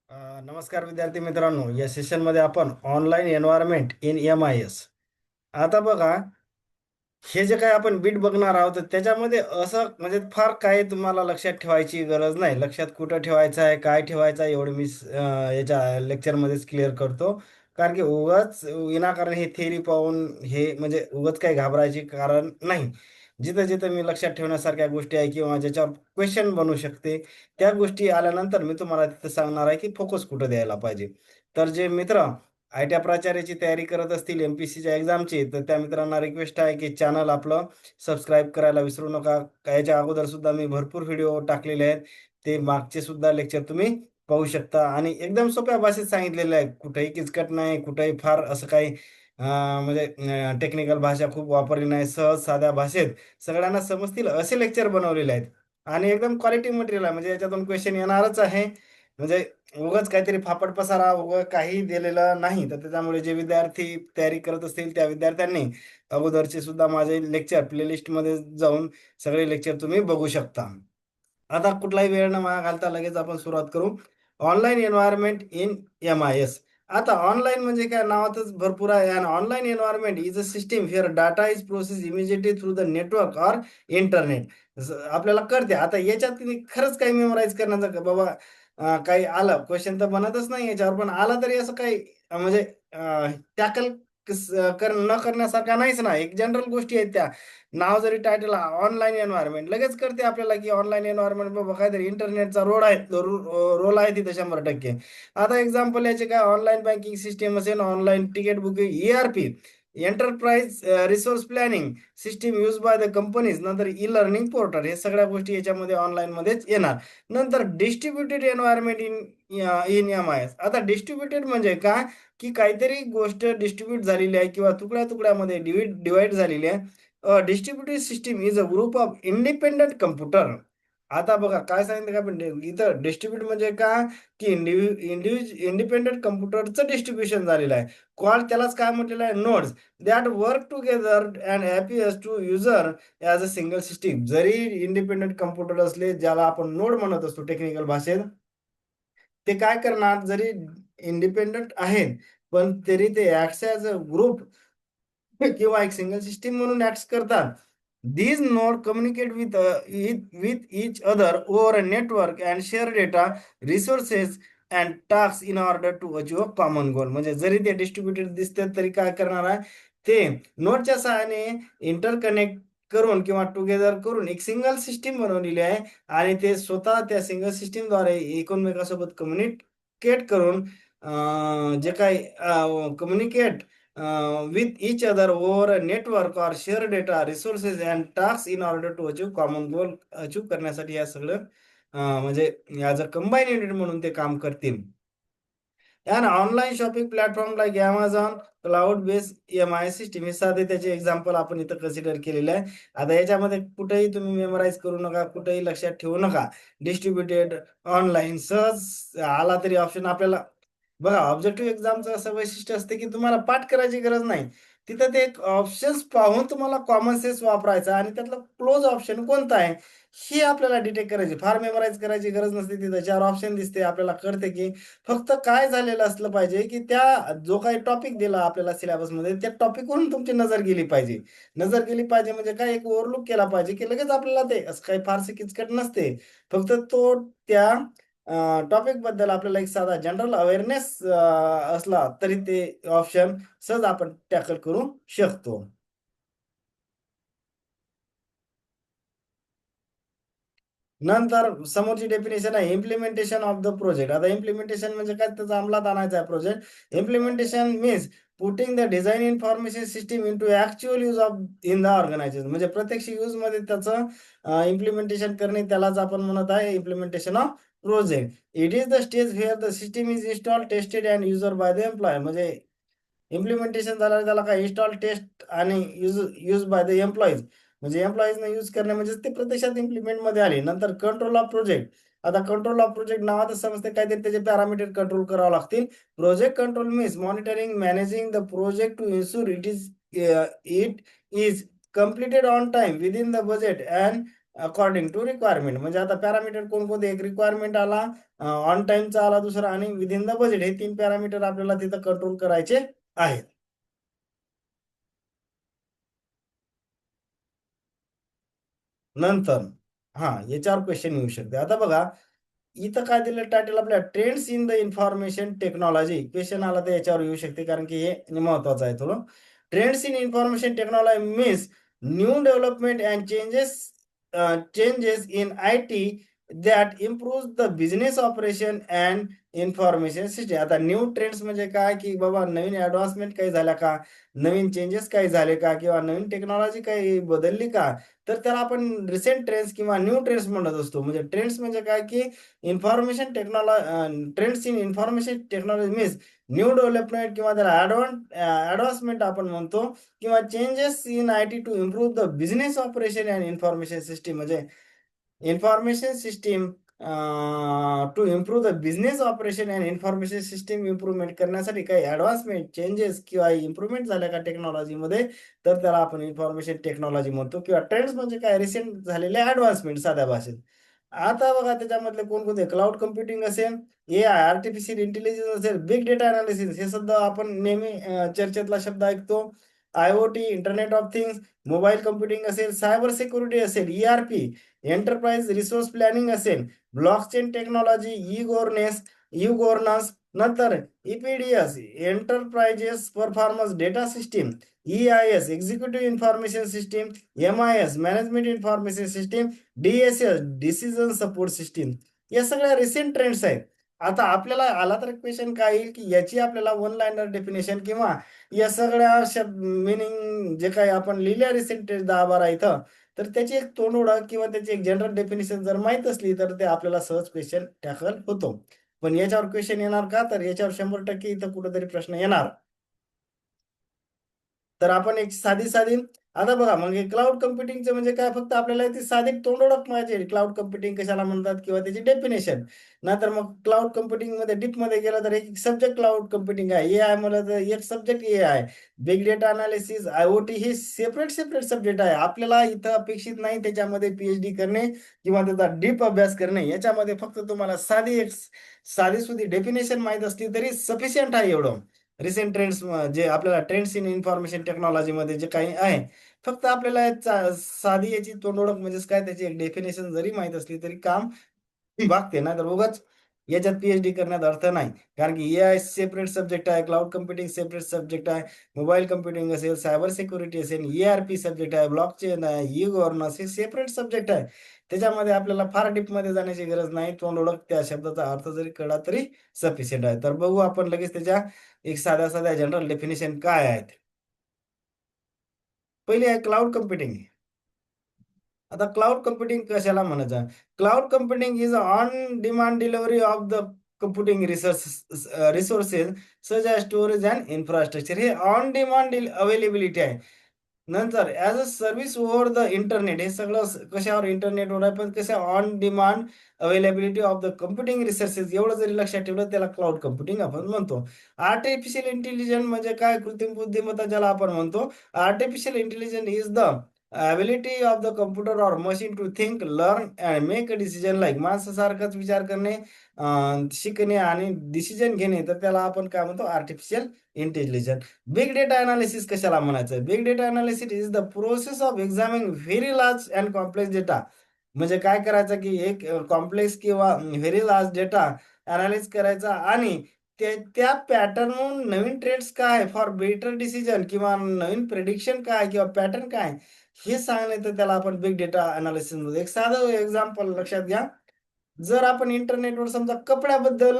नमस्कार विद्यार्थी मित्रांनो, या सेशनमध्ये आपण ऑनलाईन एन्व्हायरमेंट इन MIS. आता बघा, हे जे काही आपण बीट बघणार आहोत त्याच्यामध्ये असं म्हणजे फार काही तुम्हाला लक्षात ठेवायची गरज नाही. लक्षात कुठं ठेवायचं आहे, काय ठेवायचं आहे, एवढं मी याच्या लेक्चरमध्येच क्लिअर करतो. कारण की उगाच विनाकारण हे थेअरी पाहून हे म्हणजे उगाच काही घाबरायचे कारण नाही. जिथं जिथं मी लक्षात ठेवण्यासारख्या गोष्टी आहे किंवा ज्याच्यावर क्वेश्चन बनू शकते, त्या गोष्टी आल्यानंतर मी तुम्हाला तिथं सांगणार आहे की फोकस कुठं द्यायला पाहिजे. तर जे मित्र आय-टी प्राचार्याची तयारी करत असतील MPSCच्या एक्झामची, तर त्या मित्रांना रिक्वेस्ट आहे की चॅनल आपलं सबस्क्राईब करायला विसरू नका. याच्या अगोदर सुद्धा मी भरपूर व्हिडिओ टाकलेले आहेत. ते मागचे सुद्धा लेक्चर तुम्ही पाहू शकता आणि एकदम सोप्या भाषेत सांगितलेलं आहे. कुठेही किचकट नाही, कुठेही फार असं काही म्हणजे टेक्निकल भाषा खूप वापरली नाही. सहज साध्या भाषेत सगळ्यांना समजतील असे लेक्चर बनवलेले आहेत आणि एकदम क्वालिटी मटेरियल आहे. म्हणजे याच्यातून क्वेश्चन येणारच आहे. म्हणजे उगाच काहीतरी फापट पसारा काही दिलेला नाही. तर त्याच्यामुळे जे विद्यार्थी तयारी करत असतील त्या विद्यार्थ्यांनी अगोदरचे सुद्धा माझे लेक्चर प्लेलिस्टमध्ये जाऊन सगळे लेक्चर तुम्ही बघू शकता. आता कुठलाही वेळ न वाया घालता लगेच आपण सुरुवात करू. Online environment in MIS. आता ऑनलाईन म्हणजे काय नावातच भरपूर आहे. आणि online environment is a system here data is process immediately through the network or internet. आपल्याला कळते. आता याच्यात तुम्ही खरंच काही मेमोराईज करण्याचं का बाबा काही आलं क्वेश्चन तर बनतच नाही याच्यावर, पण आला तरी असं काही म्हणजे टॅकल न करण्यासारखा नाहीच ना. एक जनरल गोष्टी आहेत त्या. नाव जरी टायटल ऑनलाईन एन्व्हायरमेंट लगेच करते आपल्याला की ऑनलाईन एन्व्हायरमेंट बाबा काहीतरी इंटरनेटचा रोल आहे तिथे 100%. आता एक्झाम्पल याचे काय, ऑनलाईन बँकिंग सिस्टीम असेल, online ticket booking, ERP, enterprise resource planning system use by the companies, नंतर लर्निंग पोर्टल, हे सगळ्या गोष्टी याच्यामध्ये ऑनलाईन मध्येच येणार. नंतर distributed environment in in MIS. आता डिस्ट्रीब्युटेड म्हणजे काय, की काहीतरी गोष्ट डिस्ट्रीब्यूट झालेली आहे किंवा तुकड्या तुकड्यामध्ये डिवाइड झालेली आहे. Distributed system is a group of independent computer. आता बघा काय सांगितलं का, आपण इथं डिस्ट्रीब्यूट म्हणजे काय, की इंडिपेंडंट कम्प्युटरचं डिस्ट्रीब्युशन झालेलं आहे. त्यालाच काय म्हटलेलं आहे, nodes that work together and appears to user as a single system. जरी इंडिपेंडंट कम्प्युटर असले, ज्याला आपण नोड म्हणत असतो टेक्निकल भाषेत, ते काय करणार, जरी इंडिपेंडंट आहेत पण तरी ते ऍक्ट ॲज अ ग्रुप किंवा एक सिंगल सिस्टीम म्हणून ऍक्ट करतात. These nodes communicate with each other over a network and share data, resources and tasks in order to achieve a common goal. म्हणजे जरी ते डिस्ट्रीब्युटेड दिसते तरी काय करणार आहे, ते नोडच्या सहाय्याने इंटरकनेक्ट करून किंवा टुगेदर करून एक सिंगल सिस्टीम बनवलेली आहे आणि ते स्वतः त्या सिंगल सिस्टीमद्वारे एकमेकांसोबत कम्युनिकेट करून जे काही communicate with each other over a network or share data, resources and tasks in order to achieve common goal. Achieve करण्यासाठी या सगळं म्हणजे ॲज अ कंबाईन युनिट म्हणून ते काम करतील. And online shopping platform like Amazon, cloud based MIS system, हे साधे त्याचे एक्झाम्पल आपण इथं कन्सिडर केलेले आहे. आता याच्यामध्ये कुठेही तुम्ही मेमोराईज करू नका, कुठेही लक्षात ठेवू नका. डिस्ट्रीब्युटेड ऑनलाईन सहज आला तरी ऑप्शन आपल्याला बघा. ऑब्जेक्टिव्ह एक्झामचं असं वैशिष्ट्य असते की तुम्हाला पाठ करायची गरज नाही. तिथं ते एक ऑप्शन्स पाहून तुम्हाला कॉमन सेन्स वापरायचा आणि त्यातला क्लोज ऑप्शन कोणता आहे हे आपल्याला डिटेक्ट करायचे. फार मेमोराईज करायची गरज नसते. तिथं 4 ऑप्शन दिसते, आपल्याला कळते की फक्त काय झालेलं असलं पाहिजे, की त्या जो काही टॉपिक दिला आपल्याला सिलेबसमध्ये त्या टॉपिकवरून तुमची नजर गेली पाहिजे. नजर गेली पाहिजे म्हणजे काय, एक ओव्हरलूक केला पाहिजे, की लगेच आपल्याला ते असं काही फारसे किचकट नसते. फक्त तो त्या टॉपिक बद्दल आपल्याला एक साधा जनरल अवेअरनेस असला तरी ते ऑप्शन सहज आपण टॅकल करू शकतो. नंतर समोरची डेफिनेशन आहे इम्प्लिमेंटेशन ऑफ द प्रोजेक्ट. आता इम्प्लिमेंटेशन म्हणजे काय, त्याचा अंमलात आणायचा आहे project. Implementation means putting the design information system into actual use of in the organisation. म्हणजे प्रत्यक्ष यूज मध्ये त्याचं इम्प्लिमेंटेशन करणे, त्यालाच आपण म्हणत आहे implementation of project. It is the stage where the system is install tested and user by the employ. म्हणजे इम्प्लिमेंटेशन झालं त्याला काय, इन्स्टॉल टेस्ट आणि use use by the employees. म्हणजे एम्प्लॉईजने यूज करणे म्हणजे ते प्रत्यक्षात इम्प्लिमेंट मध्ये आले. नंतर कंट्रोल ऑफ प्रोजेक्ट. आता कंट्रोल ऑफ प्रोजेक्ट नावातच समजते काहीतरी त्याचे पॅरामीटर कंट्रोल करावं लागतील. Project control means monitoring managing the project to ensure it is completed on time within the budget and according to requirement. म्हणजे आता पॅरामीटर कोणकोणते, एक रिक्वायरमेंट आला, ऑन टाइमचा आला दुसरा, आणि विदिन द बजेट, हे 3 पॅरामीटर आपल्याला तिथं कंट्रोल करायचे आहेत. नंतर याच्यावर क्वेश्चन येऊ शकते. आता बघा, इथं काय दिलं टायटल आपल्या, trends in the information technology. Question आला तर याच्यावर येऊ शकते, कारण की हे महत्वाचं आहे थोडं. Trends in information technology means new development and changes in I T that improve the business operation and information system. आता न्यू ट्रेंड्स म्हणजे काय, की बाबा नवीन ऍडव्हान्समेंट काही झाल्या का, नवीन चेंजेस काही झाले का, किंवा नवीन टेक्नॉलॉजी काही बदलली का, तर त्याला आपण रिसेंट ट्रेंड्स किंवा न्यू ट्रेंड्स म्हणत असतो. म्हणजे ट्रेंड्स म्हणजे काय, की information technology, trends in information technology means new development, किंवा त्याला ॲडव्हान्समेंट आपण म्हणतो, किंवा changes in I T to improve the business operation and information system. म्हणजे information system to improve the business operation and information system improvement करण्यासाठी काही advancement, changes किंवा improvement झाल्या का टेक्नॉलॉजीमध्ये, तर त्याला आपण इन्फॉर्मेशन टेक्नॉलॉजी म्हणतो. किंवा ट्रेंड्स म्हणजे काय, रिसेंट झालेले ॲडव्हान्समेंट साध्या भाषेत. आता बघा त्याच्यामधले कोणकोणते, क्लाउड कम्प्युटिंग असेल, एआय आर्टिफिशियल इंटेलिजन्स असेल, बिग डेटा अनालिसिस, हे सुद्धा आपण नेहमी चर्चेतला शब्द ऐकतो. IoT, internet of things, mobile computing असेल, सायबर सिक्युरिटी असेल, ईआरपी, एंटरप्राइज रिसोर्स प्लॅनिंग असेल, ब्लॉकचेन टेक्नॉलॉजी, ई गव्हर्नन्स, नंतर EPDS, enterprises performance data system, EIS executive information system, MIS management information system, DSS decision support system. या सगळ्या recent trends आहेत. आता आपल्याला आला तर क्वेश्चन काय येईल, की याची आपल्याला वन लाईनर डेफिनेशन, किंवा या सगळ्या शब्द मिनिंग जे काही आपण लिहिल्या रिसेंट ट्रेंड 10-12 इथं, तर त्याची एक तोंडओळख किंवा त्याची एक जनरल डेफिनेशन जर माहीत असली, तर ते आपल्याला सहज क्वेश्चन टॅकल होतो. पण याच्यावर क्वेश्चन येणार का, तर याच्यावर 100% इथं कुठेतरी प्रश्न येणार. तर आपण एक साधी साधी, आता बघा, म्हणजे क्लाउड कम्प्युटिंगचं म्हणजे काय, फक्त आपल्याला ती साधी तोंडओळख पाहिजे, क्लाउड कम्प्युटिंग कशाला म्हणतात, किंवा त्याची डेफिनेशन. नाहीतर मग क्लाउड कम्प्युटिंग मध्ये डीप मध्ये गेलं तर एक सब्जेक्ट क्लाउड कम्प्युटिंग आहे, ए आय म्हणलं तर एक सब्जेक्ट ए आहे, बिग डेटा अनालिसिस, आयओटी, हे सेपरेट सेपरेट सब्जेक्ट आहे. आपल्याला इथं अपेक्षित नाही त्याच्यामध्ये PhD करणे किंवा त्याचा डीप अभ्यास करणे. याच्यामध्ये फक्त तुम्हाला साधी सुधी डेफिनेशन माहीत असली तरी सफिशियंट आहे. एवढं रिसेंट ट्रेंड्स, जे आपल्याला ट्रेंड्स इन इन्फॉर्मेशन टेक्नॉलॉजीमध्ये जे काही आहे, फक्त आपल्याला साधी याची तोंडओळख म्हणजेच काय, त्याची एक डेफिनेशन जरी माहीत असली तरी काम भागते. नाही तर उगाच याच्यात PhD करण्यात अर्थ नाही. कारण की AI सेपरेट सब्जेक्ट आहे, क्लाउड कम्प्युटिंग सेपरेट सब्जेक्ट आहे, मोबाईल कम्प्युटिंग असेल, सायबर सिक्युरिटी असेल, ERP सब्जेक्ट आहे, ब्लॉकचेन आहे, ई गव्हर्नन्स, हे सेपरेट सब्जेक्ट आहे. त्याच्यामध्ये आपल्याला फार डीपमध्ये जाण्याची गरज नाही. तोंडओळख त्या शब्दाचा अर्थ जरी कळला तरी सफिशियंट आहे. तर बघू आपण लगेच त्याच्या एक साध्या साध्या जनरल डेफिनेशन काय आहेत. पहिली आहे क्लाउड कम्प्युटिंग. आता क्लाउड कम्प्युटिंग कशाला म्हणायचं? Cloud computing is on demand delivery of the computing resources such as storage and infrastructure. हे ऑन डिमांड अवेलेबिलिटी आहे. नंतर as a service over the internet, हे सगळं कशावर, इंटरनेटवर आहे, पण कसं on demand availability of the computing resources, एवढं जरी लक्षात ठेवलं त्याला क्लाउड कम्प्युटिंग आपण म्हणतो. आर्टिफिशियल इंटेलिजन्स म्हणजे काय, कृत्रिम बुद्धिमत्ता ज्याला आपण म्हणतो. Artificial intelligence is the ability of the computer or machine to think, learn and make a decision like, माणसासारखंच विचार करणे, शिकणे आणि डिसिजन घेणे, तर त्याला आपण काय म्हणतो, artificial intelligence. Big data analysis कशाला म्हणायचं? Big data analysis is the process of examining very large and complex data. म्हणजे काय करायचं, की एक कॉम्प्लेक्स किंवा व्हेरी लार्ज डेटा अनालिज करायचा, आणि त्या पॅटर्नवरून नवीन ट्रेंड्स काय फॉर बेटर डिसिजन, किंवा नवीन प्रेडिक्शन काय किंवा पॅटर्न काय, हे सांगणे, तर त्याला आपण बिग डेटा अनालिसिस म्हणतो. एक साधं एक्झाम्पल लक्षात घ्या. जर आपण इंटरनेटवर समजा कपड्याबद्दल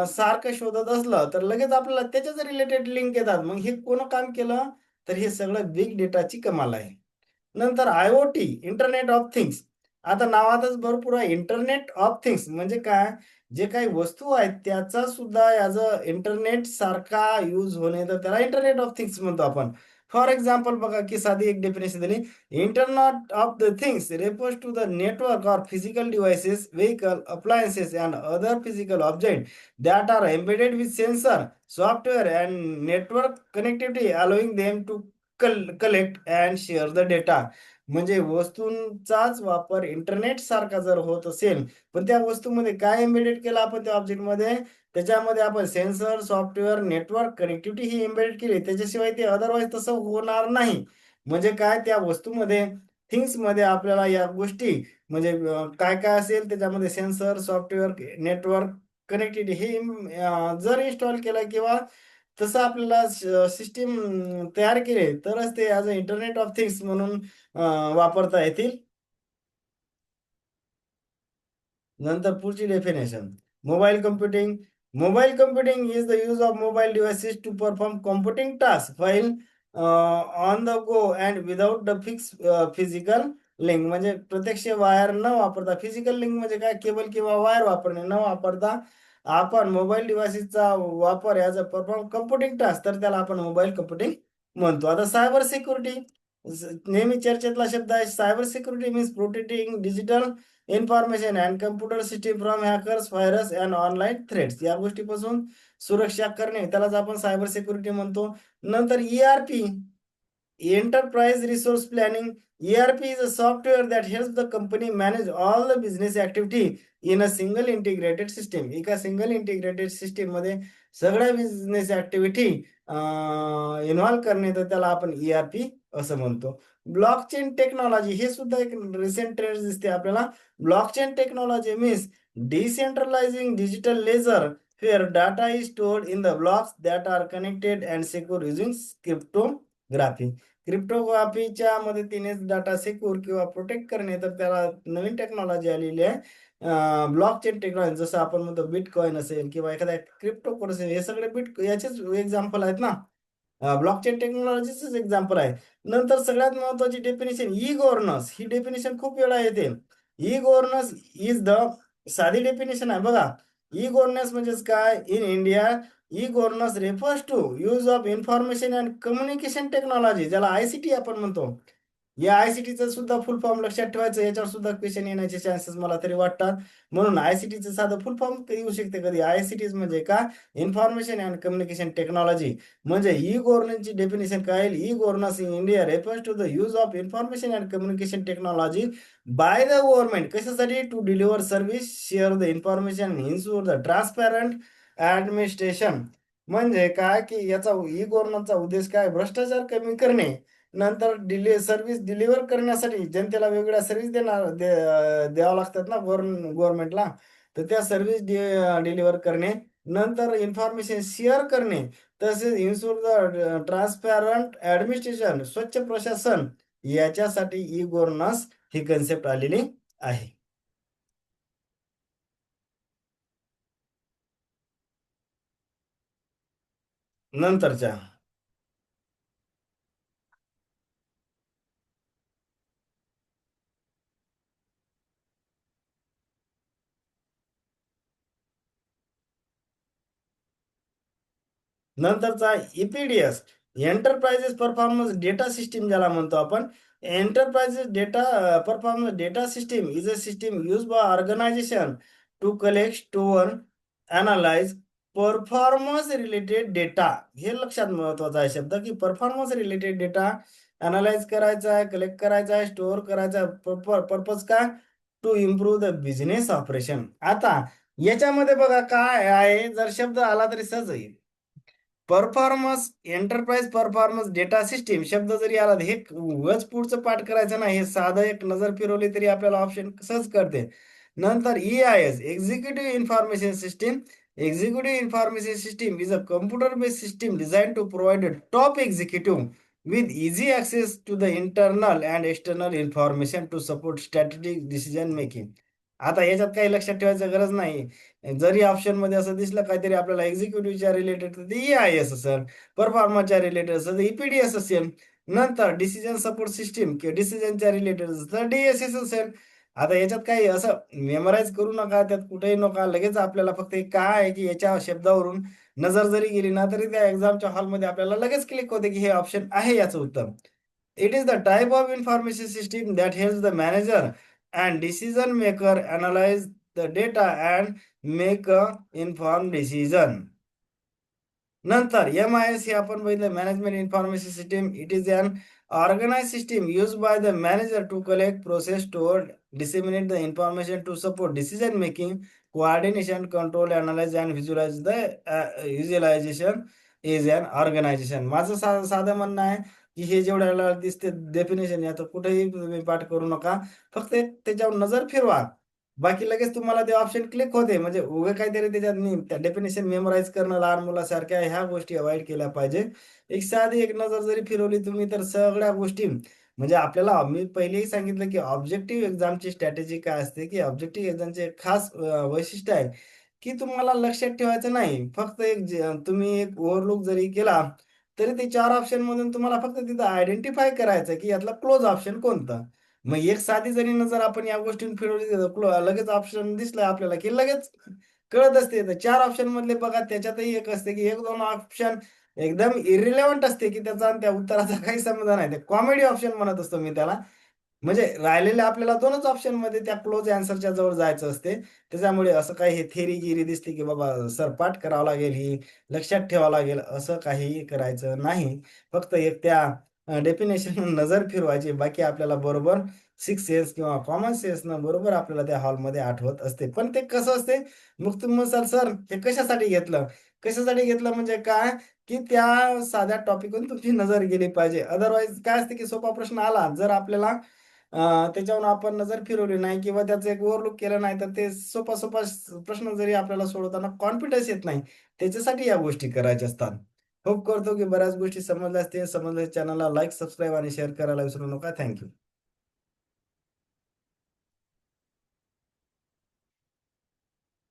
सारखं शोधत असलं, तर लगेच आपल्याला त्याच्याच रिलेटेड लिंक येतात. मग हे कोण काम केलं, तर हे सगळं बिग डेटाची कमाल आहे. नंतर IoT, इंटरनेट ऑफ थिंग्स. आता नावातच भरपूर आहे. इंटरनेट ऑफ थिंग्स म्हणजे काय, जे काही वस्तू आहेत त्याचा सुद्धा ॲज अ इंटरनेट सारखा यूज होणे, तर त्याला इंटरनेट ऑफ थिंग्स म्हणतो आपण. फॉर एक्झाम्पल बघा, की साधी एक डेफिनेशन दिली. Internet of the things refers to the network or physical devices, vehicle, appliances, and other physical objects that are embedded with sensor, software, and network connectivity, allowing them to collect and share the data. म्हणजे वस्तूंचाच वापर internet सारखा जर होत असेल, पण त्या वस्तूमध्ये काय embedded केलं आपण त्या ऑब्जेक्टमध्ये, त्याच्यामध्ये आपण सेन्सर, सॉफ्टवेअर, नेटवर्क, कनेक्टिव्हिटी ही एम्बेडेड केली. त्याच्याशिवाय ते अदरवाईज तसं होणार नाही. म्हणजे काय त्या वस्तूमध्ये, थिंग्समध्ये आपल्याला या गोष्टी म्हणजे काय काय असेल त्याच्यामध्ये सेन्सर, सॉफ्टवेअर, नेटवर्क, कनेक्टिव्हिटी हे जर इन्स्टॉल केलं किंवा तसं आपल्याला सिस्टीम तयार केले तरच ते as a internet of things म्हणून वापरता येतील. नंतर पुढची definition, mobile computing. Mobile computing is the use of mobile devices to perform computing task while on the go and without the fix physical link. म्हणजे प्रत्यक्ष वायर न वापरता, physical link म्हणजे काय, केबल किंवा वायर वापरणे न वापरता आपण मोबाईल डिव्हाइसेसचा वापर as a perform computing task, तर त्याला आपण मोबाईल कम्प्युटिंग म्हणतो. आता सायबर सिक्युरिटी नेहमी चर्चेतला शब्द आहे. Cyber security means protecting digital information and computer system from hackers, virus and online threats. या गोष्टीपासून सुरक्षा करणे त्यालाच आपण सायबर सिक्युरिटी म्हणतो. नंतर ERP, Enterprise Resource Planning. ERP is a software that helps the company manage all the business activity in a single integrated system. एका single integrated system मध्ये सगळ्या बिझनेस ऍक्टिव्हिटी इन्व्हॉल्व करणे, तर त्याला आपण ERP असं म्हणतो. ब्लॉकचेन टेक्नॉलॉजी हे सुद्धा एक रिसेंट ट्रेंड दिसते आपल्याला. Blockchain technology means decentralising digital ledger where data is stored in the blocks that are connected and secure using cryptography. क्रिप्टोग्राफीच्या मदतीने डाटा सिक्युअर किंवा प्रोटेक्ट करणे, तर त्याला नवीन टेक्नॉलॉजी आलेली आहे. ब्लॉकचेन टेक्नॉलॉजी, जसं आपण म्हणतो बिटकॉइन असेल किंवा एखादा क्रिप्टो असेल, हे सगळे याचेच एक्झाम्पल आहेत ना. ब्लॉकचेन टेक्नॉलॉजीच एक्झाम्पल आहे. नंतर सगळ्यात महत्वाची डेफिनेशन ई गव्हर्नन्स. ही डेफिनेशन खूप वेळा येते. ई गव्हर्नन्स इज द, साधी डेफिनेशन आहे बघा. ई गव्हर्नन्स म्हणजेच काय, in India e governance refers to use of information and communication technology, ज्याला ICT आपण म्हणतो. या ICTचं सुद्धा फुल फॉर्म लक्षात ठेवायचं, याच्यावर सुद्धा क्वेश्चन येण्याचे चान्सेस मला तरी वाटतात. म्हणून ICTचं साधं फुल फॉर्म येऊ शकते कधी. ICT म्हणजे का, इन्फॉर्मेशन अँड कम्युनिकेशन टेक्नॉलॉजी. म्हणजे ई गव्हर्नन्सची डेफिनेशन काय येईल, e governance in India refers to the use of information and communication technology by the government. कशासाठी, to deliver service, share the information, ensure the transparent administration. म्हणजे काय की याचा E गव्हर्नन्सचा उद्देश काय, भ्रष्टाचार कमी करणे. नंतर सर्व्हिस डिलिव्हर करण्यासाठी जनतेला वेगवेगळ्या सर्व्हिस द्यावं लागतात ना गव्हर्नमेंटला, तर त्या सर्व्हिस डिलिव्हर करणे. नंतर इन्फॉर्मेशन शेअर करणे. तसेच इन्शुअर द ट्रान्सपॅरंट ऍडमिनिस्ट्रेशन, स्वच्छ प्रशासन. याच्यासाठी ई गव्हर्नन्स ही कन्सेप्ट आलेली आहे. नंतरच्या नंतरचा EPDS, enterprises performance data system ज्याला म्हणतो आपण. Enterprises data performance data system is a system use by organisation to collect, store, analyse performance related data. हे लक्षात महत्वाचा आहे शब्द, की परफॉर्मन्स रिलेटेड डेटा अनालाइज करायचा आहे, कलेक्ट करायचा आहे, स्टोअर करायचा आहे. पर्पज काय, to improve the business operation. आता याच्यामध्ये बघा काय आहे, जर शब्द आला तरी सहज येईल. Performance, enterprise performance data system शब्द जरी आला, हे उगाच पुढचं पाठ करायचं नाही, हे साधं एक नजर फिरवली तरी आपल्याला ऑप्शन सहज कळते. नंतर EIS, executive information system. Executive information system is a computer based system design to provide top executive with easy access to the internal and external information to support strategic decision making. आता याच्यात काही लक्षात ठेवायची गरज नाही. जरी option मध्ये असं दिसलं काहीतरी आपल्याला एक्झिक्युटिव्हच्या रिलेटेड, तर ते EIS असेल. परफॉर्मरच्या रिलेटेड असेल तर EPDS असेल. नंतर डिसिजन सपोर्ट सिस्टीम किंवा डिसिजनच्या रिलेटेड असेल तर DSS असेल. आता याच्यात काही असं मेमोराईज करू नका, त्यात कुठेही नका. लगेच आपल्याला फक्त एक काय आहे की याच्या शब्दावरून नजर जरी गेली ना, तरी त्या एक्झामच्या हॉलमध्ये आपल्याला लगेच क्लिक होते की हे ऑप्शन आहे याचं उत्तर. It is the type of information system that helps the manager and decision maker analyse the data and make a inform decision. नंतर MIS हे आपण बघितलं, management information system. It is an Organized system used by the manager to collect, process, store, disseminate the information to support decision making, coordination, control, analyze and visualize the visualization is an organization. माझं साधं म्हणणं आहे की हे जेवढ्याला दिसते definition याचं कुठेही तुम्ही पाठ करू नका. फक्त एक त्याच्यावर नजर फिरवा. बाकी लगेच तुम्हाला ते ऑप्शन क्लिक होते. म्हणजे उभे काहीतरी त्याच्यात त्या डेफिनेशन मेमोराईज करणं लहान मुलासारख्या ह्या गोष्टी अव्हॉइड केल्या पाहिजे. एक साधी एक नजर जरी फिरवली तुम्ही तर सगळ्या गोष्टी म्हणजे आपल्याला मी पहिलेही सांगितलं की ऑब्जेक्टिव्ह एक्झामची स्ट्रॅटेजी काय असते, की ऑब्जेक्टिव्ह एक्झामचे खास वैशिष्ट्य आहे, की तुम्हाला लक्षात ठेवायचं नाही. फक्त तुम्ही एक ओव्हरलूक जरी केला, तरी ते 4 ऑप्शनमधून तुम्हाला फक्त तिथं आयडेंटिफाय करायचं की यातला क्लोज ऑप्शन कोणता. मग एक साधी जरी नजर आपण या गोष्टींवर फिरवली लगेच ऑप्शन दिसला आपल्याला, की लगेच कळत असते. तर 4 ऑप्शनमधले बघा त्याच्यातही एक असते, की 1-2 ऑप्शन एकदम इर्रिलेव्हंट असते, की त्याचा आणि त्या उत्तराचा काही संबंध नाही. ते कॉमेडी ऑप्शन म्हणत असतो मी त्याला. म्हणजे राहिलेल्या आपल्याला 2च ऑप्शनमध्ये त्या क्लोज ॲन्सरच्या जवळ जायचं असते. त्याच्यामुळे असं काही हे थेअरी-गिरी दिसली, की बाबा सर पाठ करावं लागेल ही, लक्षात ठेवावं लागेल, असं काहीही करायचं नाही. फक्त एक त्या डेफिनेशनवर नजर फिरवायची. बाकी आपल्याला बरोबर सिक्स्थ सेन्स किंवा कॉमन सेन्सनं बरोबर आपल्याला त्या हॉलमध्ये आठवत असते. पण ते कसं असते, मग तुम्ही म्हणसाल, "सर हे कशासाठी घेतलं?" कशासाठी घेतलं म्हणजे काय, की त्या साध्या टॉपिकवरून तुमची नजर गेली पाहिजे. अदरवाईज काय असतं, की सोपा प्रश्न आला, जर आपल्याला त्याच्यावरून आपण नजर फिरवली नाही किंवा त्याचं एक ओव्हरलूक केलं नाही, तर ते सोपा-सोपा प्रश्न जरी आपल्याला सोडवताना कॉन्फिडन्स येत नाही. त्याच्यासाठी या गोष्टी करायच्या असतात. होप करतो, की बऱ्याच गोष्टी समजल्या असतील. समजल्यास चॅनलला लाईक, सबस्क्राईब आणि शेअर करायला विसरू नका. थँक